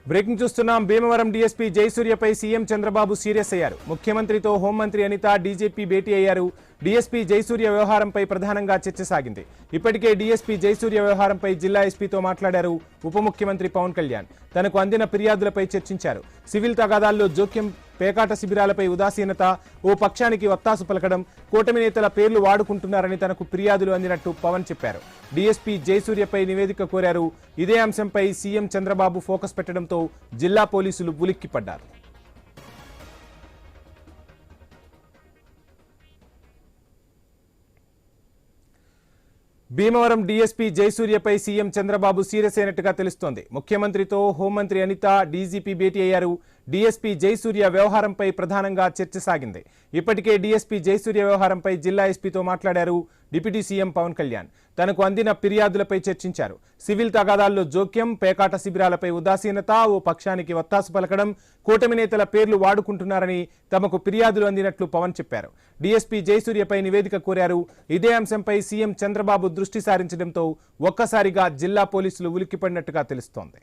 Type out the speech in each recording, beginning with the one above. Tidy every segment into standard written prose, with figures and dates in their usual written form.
Breaking చూస్తున్నాం. Bhimavaram DSP జయసూర్యపై CM Chandrababu serious అయ్యారు. ముఖ్యమంత్రితో హోంమంత్రి అనిత, డీజీపీ భేటీ అయ్యారు. డీఎస్పీ జయసూర్య వ్యవహారంపై ప్రధానంగా చర్చ సాగింది. ఇప్పటికే డీఎస్పీ జయసూర్య వ్యవహారంపై జిల్లా ఎస్పీతో మాట్లాడారు ఉప ముఖ్యమంత్రి పవన్ కళ్యాణ్. తనకు అందిన ఫిర్యాదులపై చర్చించారు. సివిల్ తగాదాల్లో జోక్యం, పేకాట శిబిరాలపై ఉదాసీనత, ఓ పక్షానికి వత్తాసు పలకడం, కూటమి నేతల పేర్లు వాడుకుంటున్నారని తనకు ఫిర్యాదులు అందినట్టు పవన్ చెప్పారు. డీఎస్పీ జయసూర్యపై నివేదిక కోరారు. ఇదే అంశంపై సీఎం చంద్రబాబు ఫోకస్ పెట్టడంతో జిల్లా పోలీసులు ఉలిక్కిపడ్డారు. భీమవరం డీఎస్పీ జయసూర్యపై సీఎం చంద్రబాబు సీరియస్ అయినట్టుగా తెలుస్తోంది. ముఖ్యమంత్రితో హోంమంత్రి అనిత, డీజీపీ భేటీ అయ్యారు. డీఎస్పీ జయసూర్య వ్యవహారంపై ప్రధానంగా చర్చ సాగింది. ఇప్పటికే డీఎస్పీ జయసూర్య వ్యవహారంపై జిల్లా ఎస్పీతో మాట్లాడారు డిప్యూటీ సీఎం పవన్ కళ్యాణ్. తనకు అందిన ఫిర్యాదులపై చర్చించారు. సివిల్ తగాదాల్లో జోక్యం, పేకాట శిబిరాలపై ఉదాసీనత, ఓ పక్షానికి వత్తాసు పలకడం, కూటమి నేతల పేర్లు వాడుకుంటున్నారని తమకు ఫిర్యాదులు అందినట్లు పవన్ చెప్పారు. డీఎస్పీ జయసూర్యపై నివేదిక కోరారు. ఇదే అంశంపై సీఎం చంద్రబాబు దృష్టి సారించడంతో ఒక్కసారిగా జిల్లా పోలీసులు ఉలిక్కిపడినట్టుగా తెలుస్తోంది.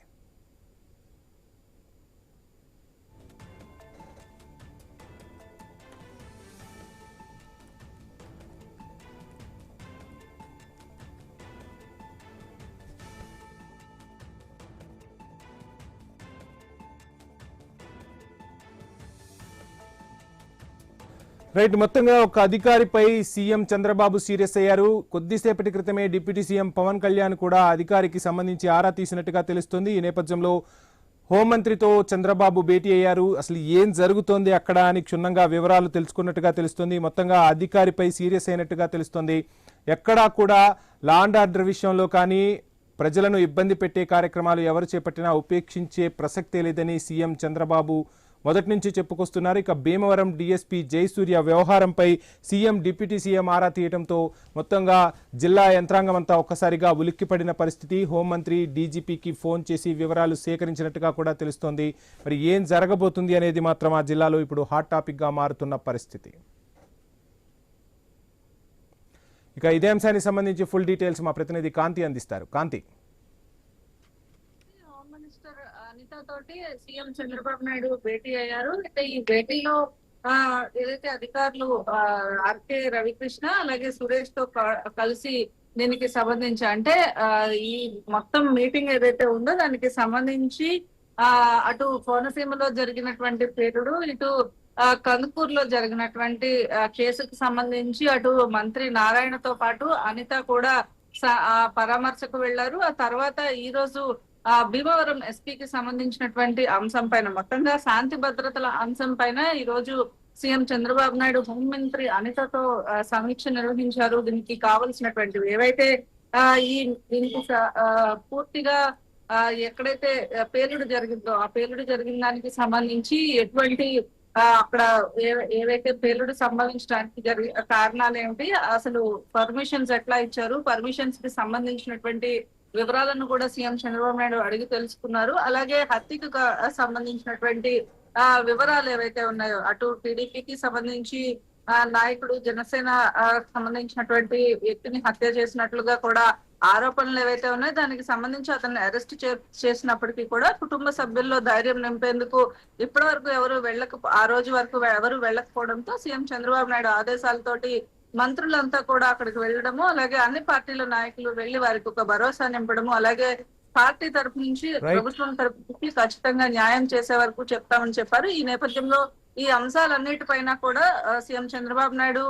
రైట్, మొత్తంగా ఒక అధికారిపై సీఎం చంద్రబాబు సీరియస్ అయ్యారు. కొద్దిసేపటి క్రితమే డిప్యూటీ సీఎం పవన్ కళ్యాణ్ కూడా అధికారికి సంబంధించి ఆరా తీసినట్టుగా తెలుస్తుంది. ఈ నేపథ్యంలో హోంమంత్రితో చంద్రబాబు భేటీ అయ్యారు. అసలు ఏం జరుగుతోంది అక్కడ అని క్షుణ్ణంగా వివరాలు తెలుసుకున్నట్టుగా తెలుస్తుంది. మొత్తంగా అధికారిపై సీరియస్ అయినట్టుగా తెలుస్తుంది. ఎక్కడా కూడా లా అండ్ ఆర్డర్ విషయంలో కానీ ప్రజలను ఇబ్బంది పెట్టే కార్యక్రమాలు ఎవరు చేపట్టినా ఉపేక్షించే ప్రసక్తే లేదని సీఎం చంద్రబాబు మొదటి నుంచి చెప్పుకొస్తున్నారు. ఇక భీమవరం డీఎస్పీ జయసూర్య వ్యవహారంపై సీఎం, డిప్యూటీ సీఎం ఆరా తీయడంతో మొత్తంగా జిల్లా యంత్రాంగం అంతా ఒక్కసారిగా ఉలిక్కిపడిన పరిస్థితి. హోంమంత్రి, డీజీపీకి ఫోన్ చేసి వివరాలు సేకరించినట్టుగా కూడా తెలుస్తోంది. మరి ఏం జరగబోతుంది అనేది మాత్రం ఆ జిల్లాలో ఇప్పుడు హాట్ టాపిక్గా మారుతున్న పరిస్థితి. ఇక ఇదే అంశానికి సంబంధించి ఫుల్ డీటెయిల్స్ మా ప్రతినిధి కాంతి అందిస్తారు. కాంతి. అనిత తోటి సీఎం చంద్రబాబు నాయుడు భేటీ అయ్యారు. అయితే ఈ భేటీలో ఏదైతే అధికారులు ఆర్కే రవికృష్ణ అలాగే సురేష్ తో కలిసి దీనికి సంబంధించి అంటే ఈ మొత్తం మీటింగ్ ఏదైతే ఉందో దానికి సంబంధించి అటు కోనసీమలో జరిగినటువంటి పేరుడు, ఇటు కందుకూరులో జరిగినటువంటి కేసుకు సంబంధించి అటు మంత్రి నారాయణతో పాటు అనిత కూడా పరామర్శకు వెళ్లారు. ఆ తర్వాత ఈ రోజు భీమవరం ఎస్పీకి సంబంధించినటువంటి అంశం పైన, మొత్తంగా శాంతి భద్రతల అంశం పైన ఈ రోజు సీఎం చంద్రబాబు నాయుడు హోంమంత్రి అనితతో సమీక్ష నిర్వహించారు. దీనికి కావలసినటువంటి ఏవైతే దీనికి పూర్తిగా ఎక్కడైతే పేలుడు జరిగిందో ఆ పేలుడు జరిగిన దానికి సంబంధించి ఎటువంటి అక్కడ ఏవైతే పేలుడు సంభవించడానికి కారణాలు ఏమిటి, అసలు పర్మిషన్స్ ఎట్లా ఇచ్చారు, పర్మిషన్స్ కి సంబంధించినటువంటి వివరాలను కూడా సీఎం చంద్రబాబు నాయుడు అడిగి తెలుసుకున్నారు. అలాగే హత్యకు సంబంధించినటువంటి వివరాలు ఏవైతే ఉన్నాయో అటు టీడీపీకి సంబంధించి నాయకుడు, జనసేన సంబంధించినటువంటి వ్యక్తిని హత్య చేసినట్లుగా కూడా ఆరోపణలు ఏవైతే ఉన్నాయో దానికి సంబంధించి అతన్ని అరెస్ట్ చేసినప్పటికీ కూడా కుటుంబ సభ్యుల్లో ధైర్యం నింపేందుకు ఇప్పటి వరకు ఆ రోజు వరకు ఎవరు వెళ్ళకపోవడంతో సీఎం చంద్రబాబు నాయుడు ఆదేశాలతోటి మంత్రులంతా కూడా అక్కడికి వెళ్ళడము, అలాగే అన్ని పార్టీల నాయకులు వెళ్లి వారికి ఒక భరోసా నింపడము, అలాగే పార్టీ తరపు నుంచి ప్రభుత్వం తరపు నుంచి ఖచ్చితంగా న్యాయం చేసే వరకు చెప్తామని చెప్పారు. ఈ నేపథ్యంలో ఈ అంశాలన్నిటిపైన కూడా సీఎం చంద్రబాబు నాయుడు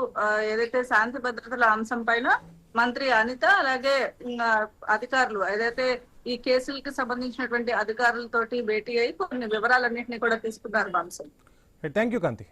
ఏదైతే శాంతి భద్రతల అంశం పైన మంత్రి అనిత అలాగే అధికారులు ఏదైతే ఈ కేసులకి సంబంధించినటువంటి అధికారులతోటి భేటీ అయి కొన్ని వివరాలన్నింటినీ కూడా తీసుకున్నారు. అంశం. Thank you Kanthi.